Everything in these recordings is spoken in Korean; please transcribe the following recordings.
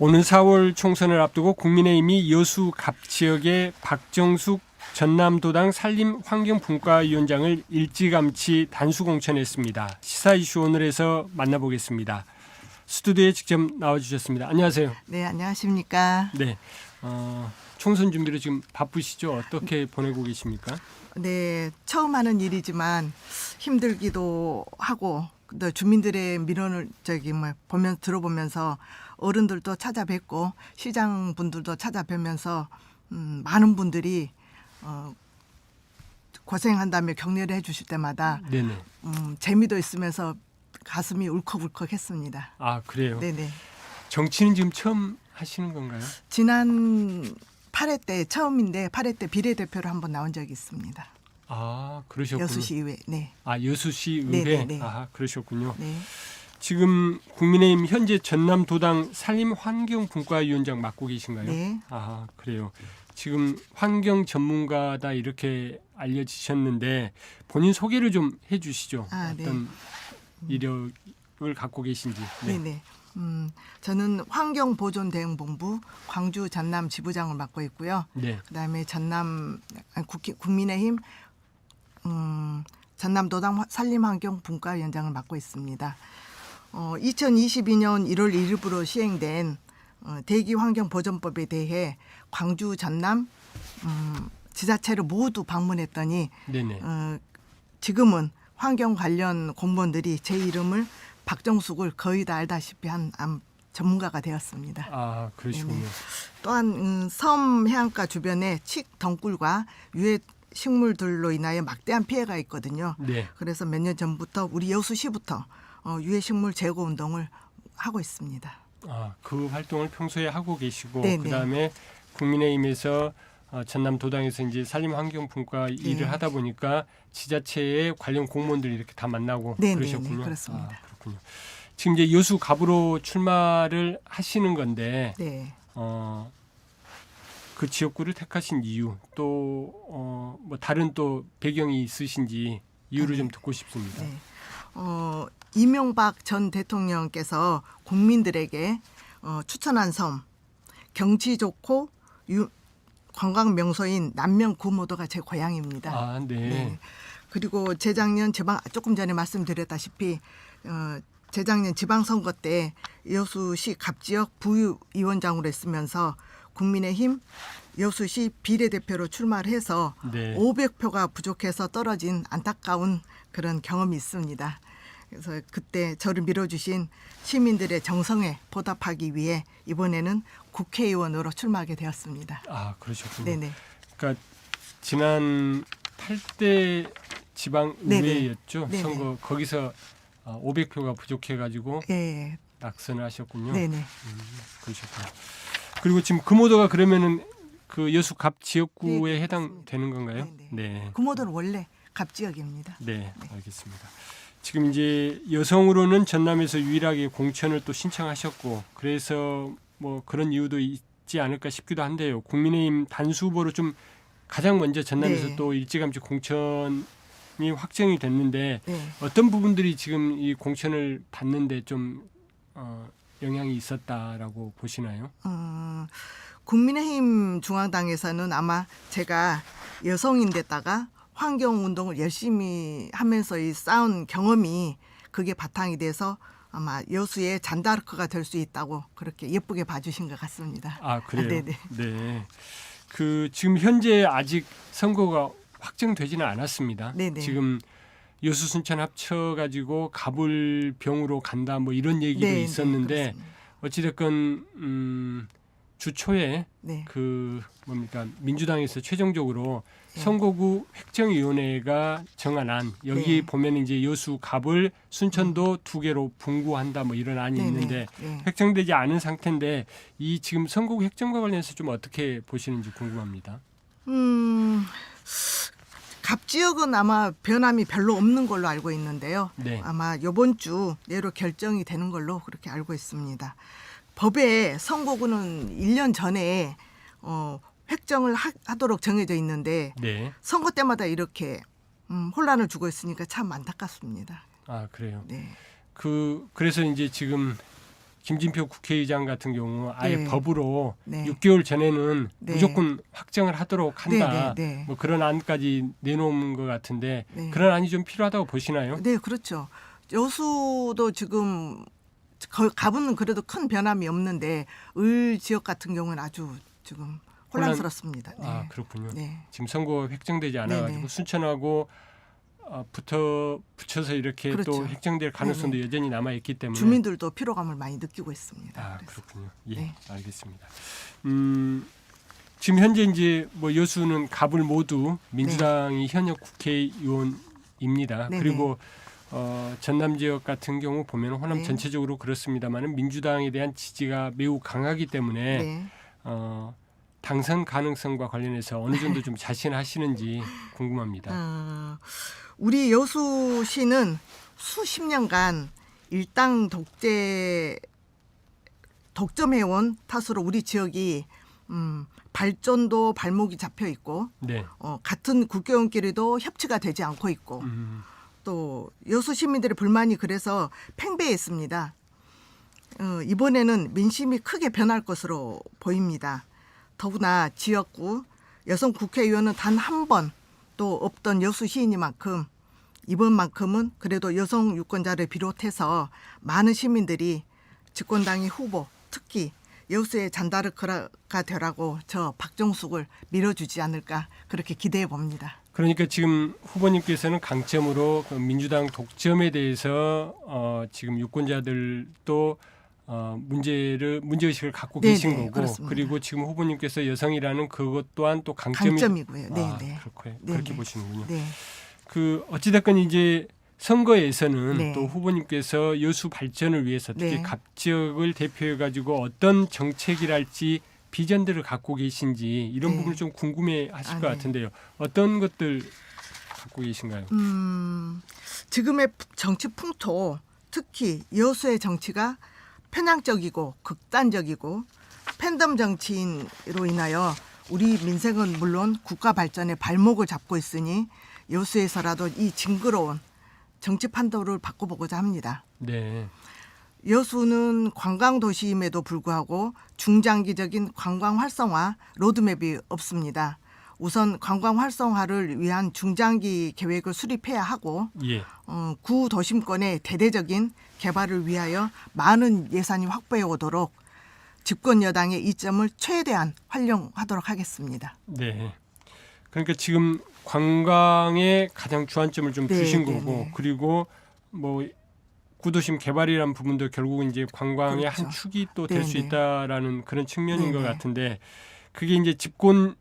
오는 4월 총선을 앞두고 국민의힘이 여수 갑 지역의 박정숙 전남도당 산림환경분과위원장을 일찌감치 단수공천했습니다. 시사 이슈 오늘에서 만나보겠습니다. 스튜디오에 직접 나와주셨습니다. 안녕하세요. 네, 안녕하십니까. 네, 총선 준비로 지금 바쁘시죠? 어떻게 보내고 계십니까? 네, 처음 하는 일이지만 힘들기도 하고 또 주민들의 민원을 보면 들어보면서 어른들도 찾아뵙고 시장 분들도 찾아뵈면서 많은 분들이 고생한다며 격려를 해주실 때마다 네네. 재미도 있으면서 가슴이 울컥울컥했습니다. 아, 그래요? 네네. 정치는 지금 처음 하시는 건가요? 지난 8회 때 처음인데 8회 때 비례대표로 한번 나온 적이 있습니다. 아, 그러셨군요. 여수시의회. 네. 아, 여수시 의회. 네네네. 아, 그러셨군요. 네. 지금 국민의힘 현재 전남도당 산림환경분과위원장 맡고 계신가요? 네. 아, 그래요. 지금 환경 전문가다 이렇게 알려지셨는데 본인 소개를 좀 해주시죠. 아, 네. 어떤 이력을 갖고 계신지. 네. 네. 저는 환경보존대응본부 광주 전남 지부장을 맡고 있고요. 네. 그다음에 국민의힘 전남도당 산림환경분과위원장을 맡고 있습니다. 2022년 1월 1일부로 시행된 대기환경보전법에 대해 광주 전남 지자체를 모두 방문했더니 네네. 지금은 환경 관련 공무원들이 제 이름을 박정숙을 거의 다 알다시피 한 전문가가 되었습니다. 아, 그러시군요. 네네. 또한 섬 해안가 주변에 칡덩굴과 유해 식물들로 인하여 막대한 피해가 있거든요. 네. 그래서 몇 년 전부터 우리 여수시부터 유해 식물 제거 운동을 하고 있습니다. 아, 그 활동을 평소에 하고 계시고 네네. 그다음에 국민의힘에서 전남도당에서 이제 산림환경분과 일을 하다 보니까 지자체의 관련 공무원들이 이렇게 다 만나고 네네네, 그러셨군요. 그렇습니다. 아, 그렇군요. 지금 이제 여수 갑으로 출마를 하시는 건데 네. 그 지역구를 택하신 이유 또 뭐 다른 또 배경이 있으신지 이유를 좀 듣고 싶습니다. 네. 이명박 전 대통령께서 국민들에게 추천한 섬 경치 좋고 관광 명소인 남면 구모도가 제 고향입니다. 아, 네. 네. 그리고 재작년 조금 전에 말씀드렸다시피 재작년 지방선거 때 여수시 갑지역 부위원장으로 했으면서 국민의힘 여수시 비례대표로 출마를 해서 네. 500표가 부족해서 떨어진 안타까운 그런 경험이 있습니다. 그래서 그때 저를 밀어주신 시민들의 정성에 보답하기 위해 이번에는 국회의원으로 출마하게 되었습니다. 아, 그러셨군요. 네네. 그러니까 지난 8대 지방의회였죠. 네네. 선거 거기서 500표가 부족해가지고 예. 낙선을 하셨군요. 네네. 그러셨군요. 그리고 지금 금오도가 그러면은 그 여수 갑 지역구에 네, 해당되는 건가요? 네네. 네. 구모도는 원래 갑지역입니다. 네, 알겠습니다. 지금 이제 여성으로는 전남에서 유일하게 공천을 또 신청하셨고 그래서 뭐 그런 이유도 있지 않을까 싶기도 한데요. 국민의힘 단수 후보로 좀 가장 먼저 전남에서 네. 또 일찌감치 공천이 확정이 됐는데 네. 어떤 부분들이 지금 이 공천을 받는데 좀 영향이 있었다라고 보시나요? 국민의힘 중앙당에서는 아마 제가 여성인데다가 환경운동을 열심히 하면서 쌓은 경험이 그게 바탕이 돼서 아마 여수의 잔다르크가 될 수 있다고 그렇게 예쁘게 봐주신 것 같습니다. 아, 그래요? 네네. 네. 그 지금 현재 아직 선거가 확정되지는 않았습니다. 네네. 지금 여수 순천 합쳐가지고 갑을병으로 간다 뭐 이런 얘기도 네, 있었는데 네, 그렇습니다. 어찌됐건 주 초에 네. 그 뭡니까 민주당에서 최종적으로 네. 선거구 획정위원회가 정한 안 여기 네. 보면 이제 여수 갑을 순천도 두 개로 분구한다 뭐 이런 안이 네네. 있는데 네. 획정되지 않은 상태인데 이 지금 선거구 획정과 관련해서 좀 어떻게 보시는지 궁금합니다. 갑 지역은 아마 변함이 별로 없는 걸로 알고 있는데요. 네. 아마 이번 주 내로 결정이 되는 걸로 그렇게 알고 있습니다. 법에 선거구는 1년 전에 획정을 하도록 정해져 있는데 네. 선거 때마다 이렇게 혼란을 주고 있으니까 참 안타깝습니다. 아, 그래요. 네. 그래서 이제 지금 김진표 국회의장 같은 경우 아예 네. 법으로 네. 6개월 전에는 네. 무조건 확정을 하도록 한다. 네, 네, 네. 뭐 그런 안까지 내놓은 것 같은데 네. 그런 안이 좀 필요하다고 보시나요? 네, 그렇죠. 여수도 지금 갑은 그래도 큰 변함이 없는데 을 지역 같은 경우는 아주 지금 혼란스럽습니다. 네. 아 그렇군요. 네. 지금 선거 획정되지 않아가지고 네네. 붙여서 붙여서 이렇게 또 그렇죠. 획정될 가능성도 여전히 남아 있기 때문에 주민들도 피로감을 많이 느끼고 있습니다. 아 그래서. 그렇군요. 예, 네. 알겠습니다. 지금 현재 이제 뭐 여수는 갑을 모두 민주당이 현역 국회의원입니다. 네네. 그리고 전남 지역 같은 경우 보면 호남 네. 전체적으로 그렇습니다만은 민주당에 대한 지지가 매우 강하기 때문에 네. 당선 가능성과 관련해서 어느 정도 좀 자신하시는지 궁금합니다. 우리 여수시는 수십 년간 일당 독점해온 탓으로 우리 지역이 발전도 발목이 잡혀 있고 네. 같은 국회의원끼리도 협치가 되지 않고 있고 또 여수 시민들의 불만이 그래서 팽배했습니다. 이번에는 민심이 크게 변할 것으로 보입니다. 더구나 지역구 여성 국회의원은 단 한 번도 없던 여수 시인이만큼 이번만큼은 그래도 여성 유권자를 비롯해서 많은 시민들이 집권당의 후보 특히 여수의 잔다르크가 되라고 저 박정숙을 밀어주지 않을까 그렇게 기대해 봅니다. 그러니까 지금 후보님께서는 강점으로 그 민주당 독점에 대해서 지금 유권자들도 문제의식을 갖고 네네, 계신 거고 그렇습니다. 그리고 지금 후보님께서 여성이라는 그것 또한 또 강점이고요. 네네. 그렇고요. 네네. 그렇게 보시는군요. 네. 그 어찌됐건 이제 선거에서는 네. 또 후보님께서 여수 발전을 위해서 특히 네. 갑 지역을 대표해 가지고 어떤 정책이랄지 비전들을 갖고 계신지 이런 네. 부분을 좀 궁금해하실 것 네. 같은데요. 어떤 것들 갖고 계신가요? 지금의 정치 풍토 특히 여수의 정치가 편향적이고 극단적이고 팬덤 정치인으로 인하여 우리 민생은 물론 국가 발전의 발목을 잡고 있으니 여수에서라도 이 징그러운 정치 판도를 바꿔보고자 합니다. 네. 여수는 관광 도시임에도 불구하고 중장기적인 관광 활성화 로드맵이 없습니다. 우선 관광 활성화를 위한 중장기 계획을 수립해야 하고 예. 구 도심권의 대대적인 개발을 위하여 많은 예산이 확보해 오도록 집권 여당의 이점을 최대한 활용하도록 하겠습니다. 네. 그러니까 지금 관광에 가장 주안점을 좀 네, 두신 네, 거고 네. 그리고 뭐 구도심 개발이라는 부분도 결국은 이제 관광의 그렇죠. 한 축이 또 될 수 네, 네. 있다라는 그런 측면인 네, 것 네. 같은데 그게 이제 집권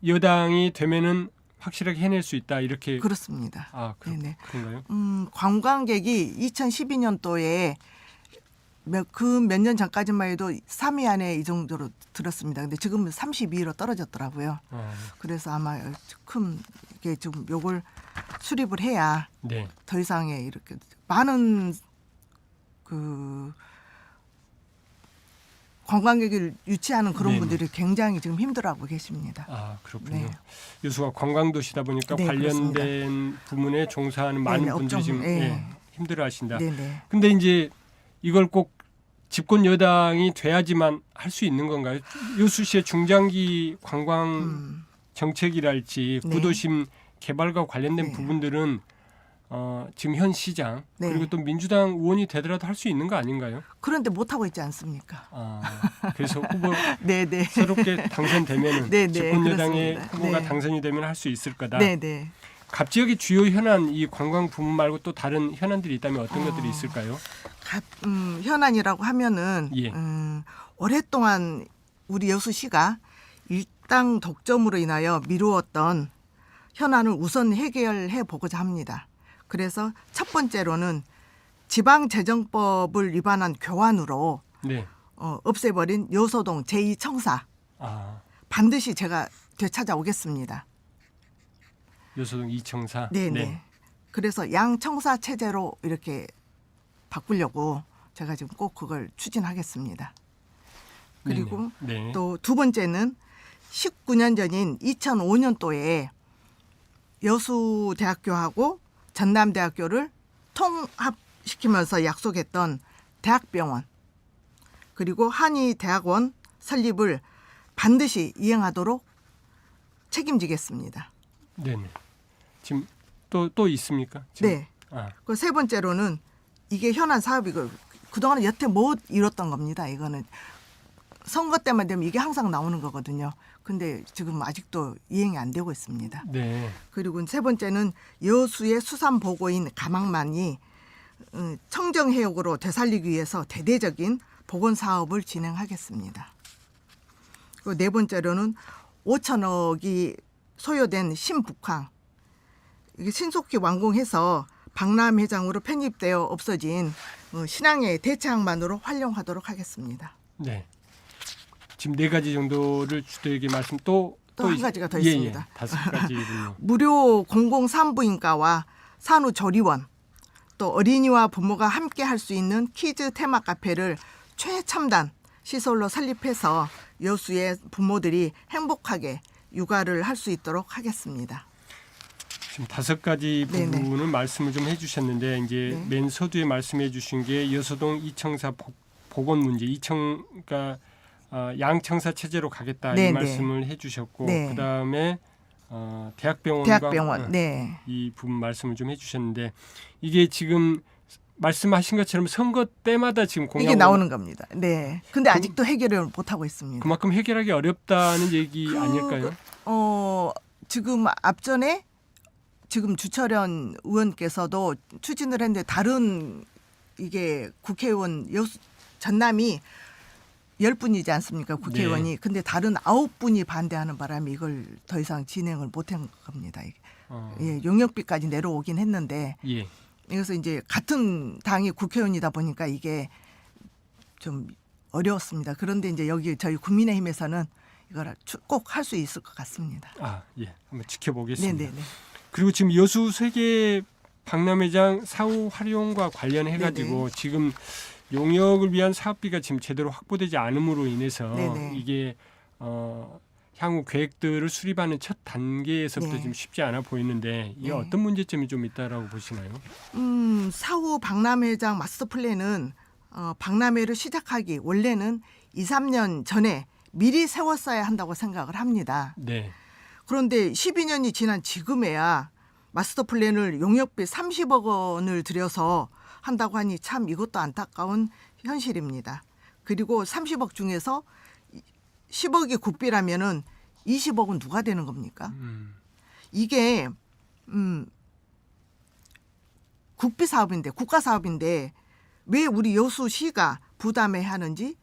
여당이 되면은 확실하게 해낼 수 있다 이렇게 그렇습니다. 네네. 그런가요? 관광객이 2012년도에 그 몇 년 전까지만 해도 3위 안에 이 정도로 들었습니다. 근데 지금은 32위로 떨어졌더라고요. 그래서 아마 큰 이게 좀 요걸 수립을 해야 네. 더 이상의 이렇게 많은 그 관광객을 유치하는 그런 네네. 분들이 굉장히 지금 힘들어하고 계십니다. 아 그렇군요. 네. 여수가 관광도시다 보니까 네, 관련된 부문에 종사하는 많은 네네, 분들이 지금 업종, 네. 힘들어하신다. 네네. 근데 이제 이걸 꼭 집권 여당이 돼야지만 할 수 있는 건가요? 여수시의 중장기 관광 정책이랄지 네. 구도심 개발과 관련된 네. 부분들은 지금 현 시장 네. 그리고 또 민주당 의원이 되더라도 할 수 있는 거 아닌가요? 그런데 못 하고 있지 않습니까? 그래서 후보 네네. 새롭게 당선되면은 네네, 집권 여당의 그렇습니다. 후보가 네. 당선이 되면 할 수 있을 거다. 네네. 갑 지역의 주요 현안 이 관광 부문 말고 또 다른 현안들이 있다면 어떤 것들이 있을까요? 현안이라고 하면은 예. 오랫동안 우리 여수시가 일당 독점으로 인하여 미루었던 현안을 우선 해결해 보고자 합니다. 그래서 첫 번째로는 지방재정법을 위반한 교환으로 네. 없애버린 요소동 제2청사 반드시 제가 되찾아오겠습니다. 요소동 이청사. 네네. 네. 그래서 양청사 체제로 이렇게 바꾸려고 제가 지금 꼭 그걸 추진하겠습니다. 그리고 네네. 또 두 번째는 19년 전인 2005년도에 여수대학교하고 전남대학교를 통합시키면서 약속했던 대학병원 그리고 한의대학원 설립을 반드시 이행하도록 책임지겠습니다. 네네. 지금 또 있습니까? 지금? 네. 아, 그 세 번째로는 이게 현안 사업이고 그동안은 여태 못 이뤘던 겁니다. 이거는 선거 때만 되면 이게 항상 나오는 거거든요. 근데 지금 아직도 이행이 안 되고 있습니다. 네. 그리고 세 번째는 여수의 수산보고인 가망만이 청정해역으로 되살리기 위해서 대대적인 복원 사업을 진행하겠습니다. 그리고 네 번째로는 5천억이 소요된 신북항 이게 신속히 완공해서 박람회장으로 편입되어 없어진 신항의 대체항만으로 활용하도록 하겠습니다. 네. 지금 네 가지 정도를 주도에게 말씀 또 한 가지가 더 예, 있습니다. 예. 5가지군요. 무료 공공산부인과와 산후조리원 또 어린이와 부모가 함께 할 수 있는 키즈 테마 카페를 최첨단 시설로 설립해서 여수의 부모들이 행복하게 육아를 할 수 있도록 하겠습니다. 지금 5가지 네네. 부분을 말씀을 좀 해주셨는데 이제 네. 맨 서두에 말씀해주신 게 여수동 이청사 복원 문제, 그러니까 양청사 체제로 가겠다 이 네네. 말씀을 해주셨고 네. 그다음에 대학병원과 대학병원. 네. 이 부분 말씀을 좀 해주셨는데 이게 지금 말씀하신 것처럼 선거 때마다 지금 공약 이게 나오는 겁니다. 네. 근데 아직도 해결을 못 하고 있습니다. 그만큼 해결하기 어렵다는 얘기 아닐까요? 지금 앞전에 지금 주철현 의원께서도 추진을 했는데 다른 이게 국회의원 전남이 10분이지 않습니까? 국회의원이. 네. 근데 다른 9분이 반대하는 바람에 이걸 더 이상 진행을 못한 겁니다. 이게. 예, 용역비까지 내려오긴 했는데 예. 그래서 이제 같은 당이 국회의원이다 보니까 이게 좀 어려웠습니다. 그런데 이제 여기 저희 국민의힘에서는 이걸 꼭 할 수 있을 것 같습니다. 아, 예. 한번 지켜보겠습니다. 네네네. 그리고 지금 여수 세계 박람회장 사후 활용과 관련해 가지고 지금 용역을 위한 사업비가 지금 제대로 확보되지 않음으로 인해서 네네. 이게 향후 계획들을 수립하는 첫 단계에서부터 네. 지금 쉽지 않아 보이는데 이게 네. 어떤 문제점이 좀 있다라고 보시나요? 사후 박람회장 마스터 플랜은 박람회를 시작하기 원래는 2, 3년 전에 미리 세웠어야 한다고 생각을 합니다. 네. 그런데 12년이 지난 지금에야 마스터 플랜을 용역비 30억 원을 들여서 한다고 하니 참 이것도 안타까운 현실입니다. 그리고 30억 중에서 10억이 국비라면은 20억은 누가 되는 겁니까? 이게 국비 사업인데 국가 사업인데 왜 우리 여수시가 부담해야 하는지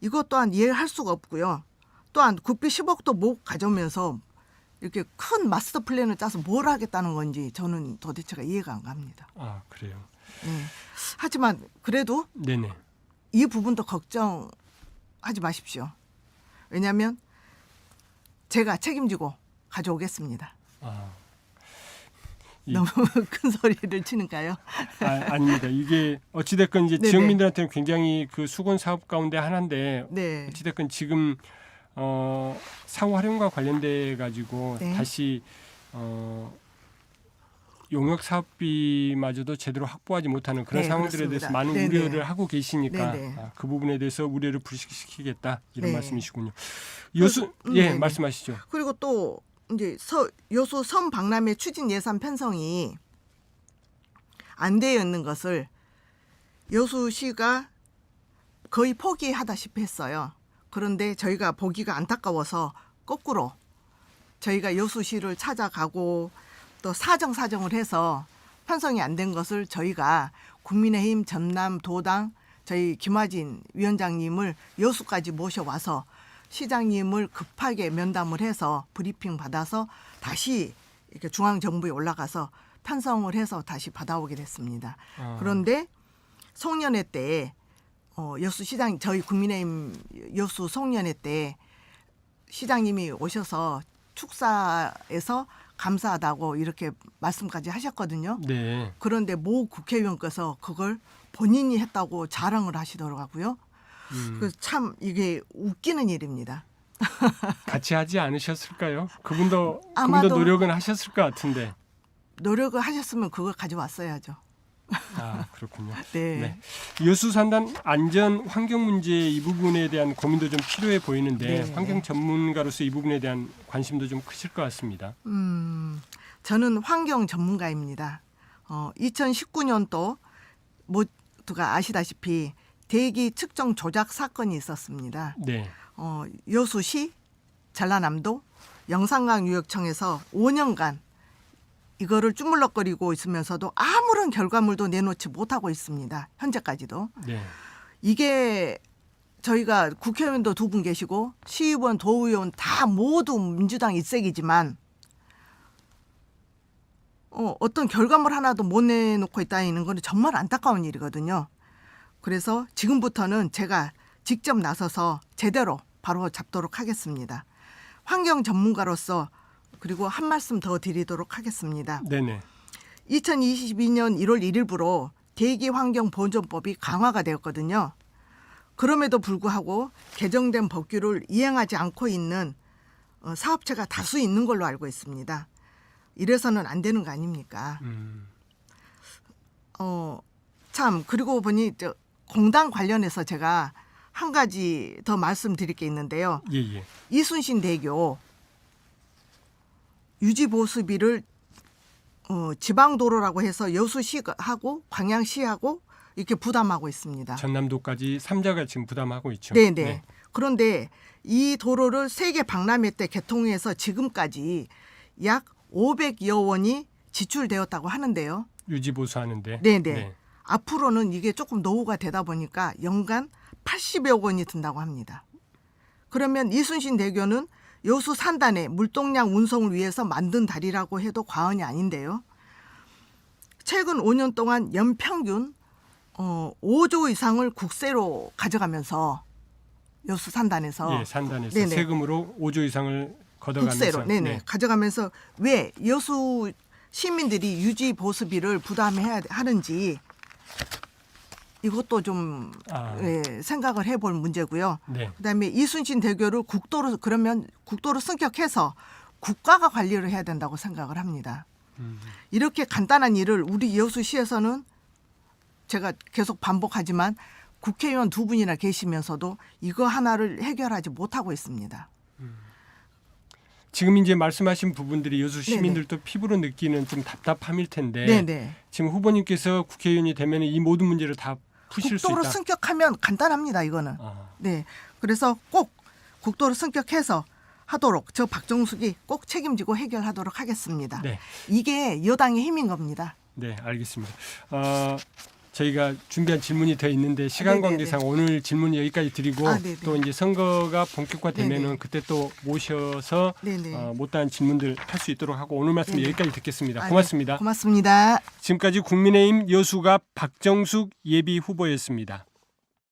이것 또한 이해할 수가 없고요. 또한 국비 10억도 못 가져오면서 이렇게 큰 마스터 플랜을 짜서 뭘 하겠다는 건지 저는 도대체가 이해가 안 갑니다. 아, 그래요. 네. 하지만 그래도 네네. 이 부분도 걱정하지 마십시오. 왜냐하면 제가 책임지고 가져오겠습니다. 아. 너무 큰 소리를 치는가요? 아닙니다. 이게 어찌됐건 이제 네네. 지역민들한테는 굉장히 그 수건 사업 가운데 하나인데 네. 어찌됐건 지금 사후 활용과 관련돼 가지고 네. 다시 용역 사업비마저도 제대로 확보하지 못하는 그런 네, 상황들에 대해서 그렇습니다. 많은 네네. 우려를 하고 계시니까 네네. 그 부분에 대해서 우려를 불식시키겠다 이런 네. 말씀이시군요. 여수 예 네네. 말씀하시죠. 그리고 또 이제 여수 섬 박람회 추진 예산 편성이 안 되어 있는 것을 여수시가 거의 포기하다시피 했어요. 그런데 저희가 보기가 안타까워서 거꾸로 저희가 여수시를 찾아가고 또 사정을 해서 편성이 안 된 것을 저희가 국민의힘 전남 도당 저희 김화진 위원장님을 여수까지 모셔와서 시장님을 급하게 면담을 해서 브리핑 받아서 다시 이렇게 중앙정부에 올라가서 편성을 해서 다시 받아오게 됐습니다. 그런데 송년회 때 여수시장 저희 국민의힘 여수 송년회 때 시장님이 오셔서 축사에서 감사하다고 이렇게 말씀까지 하셨거든요. 네. 그런데 모 국회의원께서 그걸 본인이 했다고 자랑을 하시더라고요. 그래서 참 이게 웃기는 일입니다. 같이 하지 않으셨을까요? 그분도 아마도 노력은 하셨을 것 같은데. 노력을 하셨으면 그걸 가져왔어야죠. 아, 그렇군요. 네. 네. 여수 산단 안전 환경 문제 이 부분에 대한 고민도 좀 필요해 보이는데 네. 환경 전문가로서 이 부분에 대한 관심도 좀 크실 것 같습니다. 저는 환경 전문가입니다. 2019년도 모두가 아시다시피 대기 측정 조작 사건이 있었습니다. 네. 여수시, 전라남도, 영산강 유역청에서 5년간 이거를 쭈물럭거리고 있으면서도 아무런 결과물도 내놓지 못하고 있습니다. 현재까지도. 네. 이게 저희가 국회의원도 2분 계시고 시의원, 도의원 다 모두 민주당 일색이지만 어떤 결과물 하나도 못 내놓고 있다는 건 정말 안타까운 일이거든요. 그래서 지금부터는 제가 직접 나서서 제대로 바로 잡도록 하겠습니다. 환경 전문가로서 그리고 한 말씀 더 드리도록 하겠습니다. 네네. 2022년 1월 1일부로 대기환경보존법이 강화가 되었거든요. 그럼에도 불구하고 개정된 법규를 이행하지 않고 있는 사업체가 다수 있는 걸로 알고 있습니다. 이래서는 안 되는 거 아닙니까? 참 그리고 보니 공단 관련해서 제가 한 가지 더 말씀드릴 게 있는데요. 예. 이순신 대교 유지보수비를 지방도로라고 해서 여수시하고 광양시하고 이렇게 부담하고 있습니다. 전남도까지 3자가 지금 부담하고 있죠. 네네. 네. 그런데 이 도로를 세계 박람회 때 개통해서 지금까지 약 500여 원이 지출되었다고 하는데요. 유지보수하는데. 네네. 네. 앞으로는 이게 조금 노후가 되다 보니까 연간 80여 원이 든다고 합니다. 그러면 이순신 대교는 여수 산단의 물동량 운송을 위해서 만든 다리라고 해도 과언이 아닌데요. 최근 5년 동안 연평균 5조 이상을 국세로 가져가면서 여수 산단에서 예, 산단에서 네네. 세금으로 5조 이상을 걷어가면서 국세로 네네 가져가면서 왜 여수 시민들이 유지 보수비를 부담해야 하는지 이것도 좀 생각을 해볼 문제고요. 네. 그다음에 이순신 대교를 국도로 승격해서 국가가 관리를 해야 된다고 생각을 합니다. 이렇게 간단한 일을 우리 여수시에서는 제가 계속 반복하지만 국회의원 2분이나 계시면서도 이거 하나를 해결하지 못하고 있습니다. 지금 이제 말씀하신 부분들이 여수 시민들도 피부로 느끼는 좀 답답함일 텐데 네네. 지금 후보님께서 국회의원이 되면 이 모든 문제를 다 푸실 수 국도로 있다. 승격하면 간단합니다. 이거는. 네. 그래서 꼭 국도로 승격해서 하도록 저 박정숙이 꼭 책임지고 해결하도록 하겠습니다. 네. 이게 여당의 힘인 겁니다. 네, 알겠습니다. 저희가 준비한 질문이 더 있는데 시간 네네네. 관계상 오늘 질문 여기까지 드리고 네네. 또 이제 선거가 본격화되면은 네네. 그때 또 모셔서 네네. 못다한 질문들 할 수 있도록 하고 오늘 말씀 네네. 여기까지 듣겠습니다. 네. 고맙습니다. 고맙습니다. 지금까지 국민의힘 여수갑 박정숙 예비 후보였습니다.